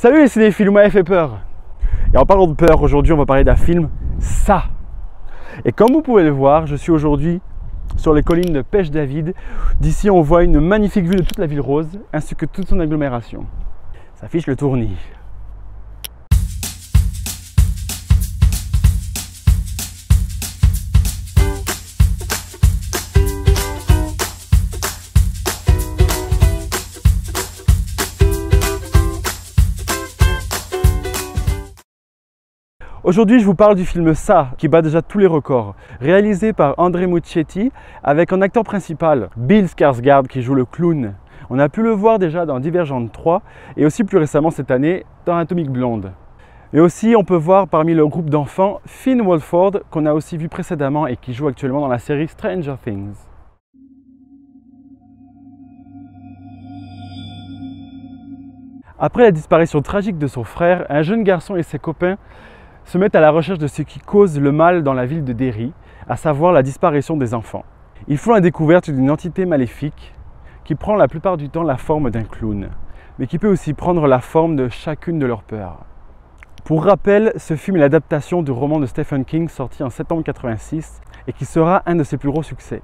Salut les cinéphiles, vous m'avez fait peur. Et en parlant de peur, aujourd'hui on va parler d'un film, Ça. Et comme vous pouvez le voir, je suis aujourd'hui sur les collines de Pêche-David. D'ici on voit une magnifique vue de toute la ville rose, ainsi que toute son agglomération. Ça affiche le tournis. Aujourd'hui, je vous parle du film Ça, qui bat déjà tous les records, réalisé par André Muschietti, avec en acteur principal Bill Skarsgård qui joue le clown. On a pu le voir déjà dans Divergente 3 et aussi plus récemment cette année dans Atomic Blonde. Et aussi, on peut voir parmi le groupe d'enfants Finn Wolfhard, qu'on a aussi vu précédemment et qui joue actuellement dans la série Stranger Things. Après la disparition tragique de son frère, un jeune garçon et ses copains se mettent à la recherche de ce qui cause le mal dans la ville de Derry, à savoir la disparition des enfants. Ils font la découverte d'une entité maléfique qui prend la plupart du temps la forme d'un clown, mais qui peut aussi prendre la forme de chacune de leurs peurs. Pour rappel, ce film est l'adaptation du roman de Stephen King sorti en septembre 1986 et qui sera un de ses plus gros succès.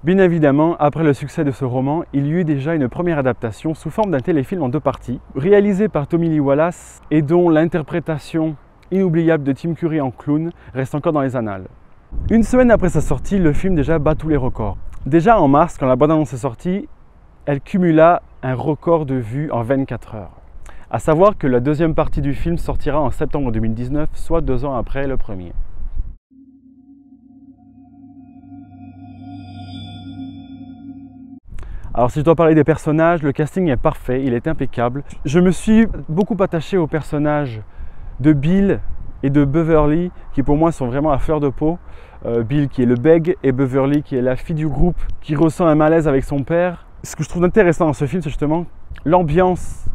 Bien évidemment, après le succès de ce roman, il y eut déjà une première adaptation sous forme d'un téléfilm en 2 parties, réalisé par Tommy Lee Wallace et dont l'interprétation inoubliable de Tim Curry en clown reste encore dans les annales. Une semaine après sa sortie, le film déjà bat tous les records. Déjà en mars, quand la bande-annonce est sortie, elle cumula un record de vues en 24 heures. A savoir que la deuxième partie du film sortira en septembre 2019, soit 2 ans après le premier. Alors si je dois parler des personnages, le casting est parfait, il est impeccable. Je me suis beaucoup attaché aux personnages de Bill et de Beverly qui pour moi sont vraiment à fleur de peau. Bill qui est le bègue et Beverly qui est la fille du groupe qui ressent un malaise avec son père. Ce que je trouve intéressant dans ce film, c'est justement l'ambiance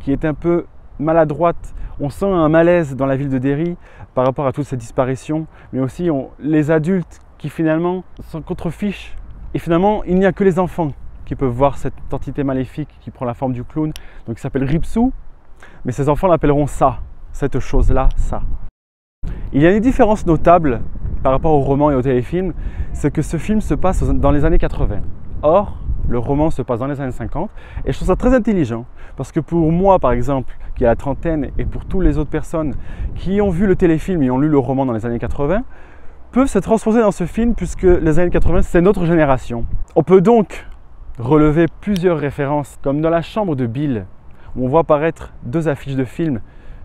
qui est un peu maladroite. On sent un malaise dans la ville de Derry par rapport à toutes ces disparitions, mais aussi les adultes qui finalement s'en contrefichent. Et finalement, il n'y a que les enfants qui peuvent voir cette entité maléfique qui prend la forme du clown, donc il s'appelle Ripsou, mais ces enfants l'appelleront Ça. Cette chose-là, Ça. Il y a une différence notable par rapport au roman et au téléfilm, c'est que ce film se passe dans les années 80. Or, le roman se passe dans les années 50 et je trouve ça très intelligent parce que pour moi, par exemple, qui a la trentaine et pour toutes les autres personnes qui ont vu le téléfilm et ont lu le roman dans les années 80, peuvent se transposer dans ce film puisque les années 80, c'est notre génération. On peut donc relever plusieurs références comme dans la chambre de Bill où on voit apparaître 2 affiches de films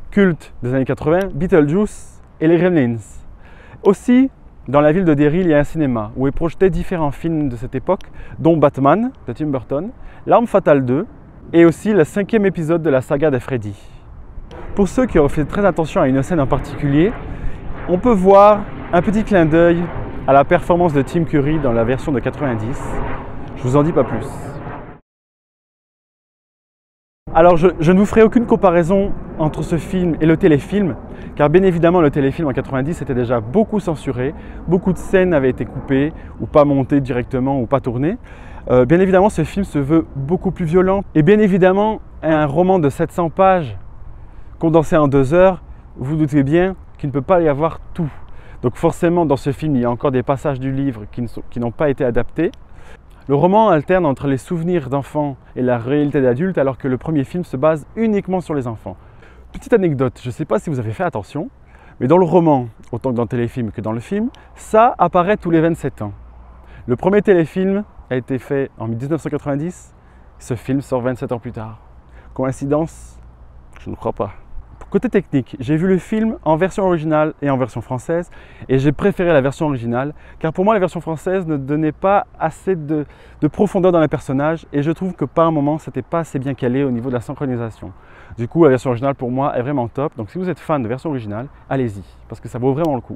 culte des années 80, Beetlejuice et les Gremlins. Aussi, dans la ville de Derry, il y a un cinéma où est projeté différents films de cette époque, dont Batman de Tim Burton, L'Arme Fatale 2 et aussi le 5e épisode de la saga des Freddy. Pour ceux qui ont fait très attention à une scène en particulier, on peut voir un petit clin d'œil à la performance de Tim Curry dans la version de 90. Je vous en dis pas plus. Alors je ne vous ferai aucune comparaison entre ce film et le téléfilm, car bien évidemment le téléfilm en 90 était déjà beaucoup censuré, beaucoup de scènes avaient été coupées ou pas montées directement ou pas tournées. Bien évidemment ce film se veut beaucoup plus violent et bien évidemment un roman de 700 pages condensé en 2 heures, vous doutez bien qu'il ne peut pas y avoir tout. Donc forcément dans ce film il y a encore des passages du livre qui n'ont pas été adaptés. Le roman alterne entre les souvenirs d'enfants et la réalité d'adultes alors que le premier film se base uniquement sur les enfants. Petite anecdote, je ne sais pas si vous avez fait attention, mais dans le roman, autant que dans le téléfilm que dans le film, Ça apparaît tous les 27 ans. Le premier téléfilm a été fait en 1990, ce film sort 27 ans plus tard. Coïncidence? Je ne crois pas. Côté technique, j'ai vu le film en version originale et en version française et j'ai préféré la version originale car pour moi la version française ne donnait pas assez de profondeur dans les personnages et je trouve que par un moment c'était pas assez bien calé au niveau de la synchronisation. Du coup la version originale pour moi est vraiment top, donc si vous êtes fan de version originale, allez-y parce que ça vaut vraiment le coup.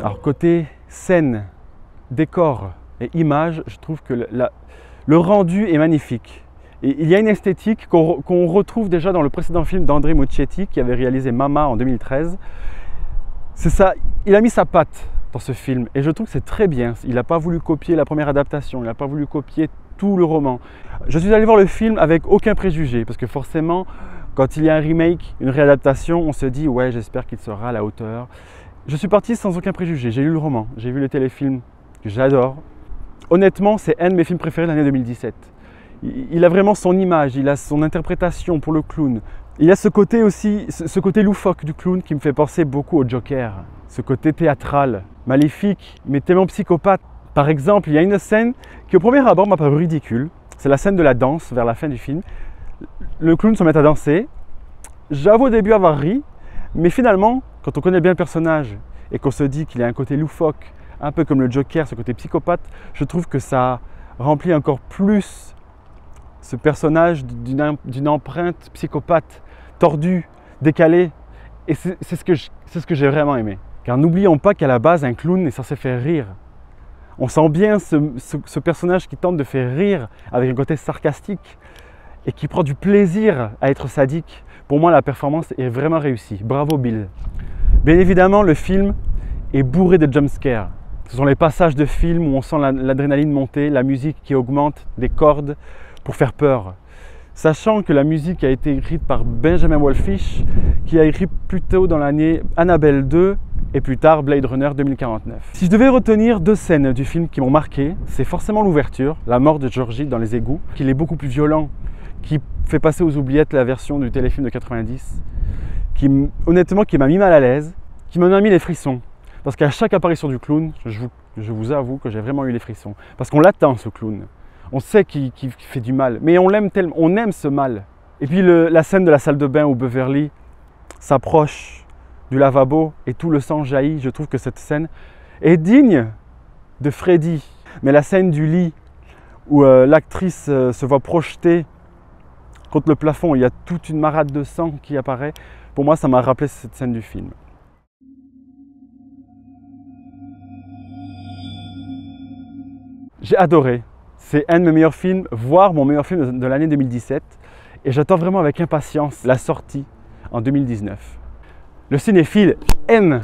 Alors côté scène, décor et image, je trouve que le rendu est magnifique. Et il y a une esthétique qu'on retrouve déjà dans le précédent film d'André Muschietti qui avait réalisé Mama en 2013. C'est ça, il a mis sa patte dans ce film et je trouve que c'est très bien. Il n'a pas voulu copier la première adaptation, il n'a pas voulu copier tout le roman. Je suis allé voir le film avec aucun préjugé parce que forcément, quand il y a un remake, une réadaptation, on se dit ouais, j'espère qu'il sera à la hauteur. Je suis parti sans aucun préjugé, j'ai lu le roman, j'ai vu le téléfilm que j'adore. Honnêtement, c'est un de mes films préférés de l'année 2017. Il a vraiment son image, il a son interprétation pour le clown. Il y a ce côté aussi, ce côté loufoque du clown qui me fait penser beaucoup au Joker. Ce côté théâtral, maléfique, mais tellement psychopathe. Par exemple, il y a une scène qui au premier abord m'a paru ridicule. C'est la scène de la danse vers la fin du film. Le clown se met à danser. J'avoue au début avoir ri, mais finalement, quand on connaît bien le personnage et qu'on se dit qu'il a un côté loufoque, un peu comme le Joker, ce côté psychopathe, je trouve que ça remplit encore plus ce personnage d'une empreinte psychopathe, tordue, décalée. Et c'est ce que j'ai vraiment aimé. Car n'oublions pas qu'à la base, un clown est censé faire rire. On sent bien ce personnage qui tente de faire rire avec un côté sarcastique et qui prend du plaisir à être sadique. Pour moi, la performance est vraiment réussie. Bravo Bill. Bien évidemment, le film est bourré de jumpscares. Ce sont les passages de film où on sent l'adrénaline monter, la musique qui augmente, des cordes pour faire peur. Sachant que la musique a été écrite par Benjamin Wallfisch, qui a écrit plus tôt dans l'année Annabelle 2 et plus tard Blade Runner 2049. Si je devais retenir deux scènes du film qui m'ont marqué, c'est forcément l'ouverture, la mort de Georgie dans les égouts, qui est beaucoup plus violent, qui fait passer aux oubliettes la version du téléfilm de 90, honnêtement qui m'a mis mal à l'aise, qui m'en a mis les frissons. Parce qu'à chaque apparition du clown, je vous avoue que j'ai vraiment eu les frissons. Parce qu'on l'attend ce clown. On sait qu'il fait du mal, mais on l'aime tellement, on aime ce mal. Et puis la scène de la salle de bain où Beverly s'approche du lavabo et tout le sang jaillit, je trouve que cette scène est digne de Freddy. Mais la scène du lit où l'actrice se voit projetée contre le plafond, il y a toute une marade de sang qui apparaît. Pour moi, ça m'a rappelé cette scène du film. J'ai adoré. C'est un de mes meilleurs films, voire mon meilleur film de l'année 2017. Et j'attends vraiment avec impatience la sortie en 2019. Le cinéphile aime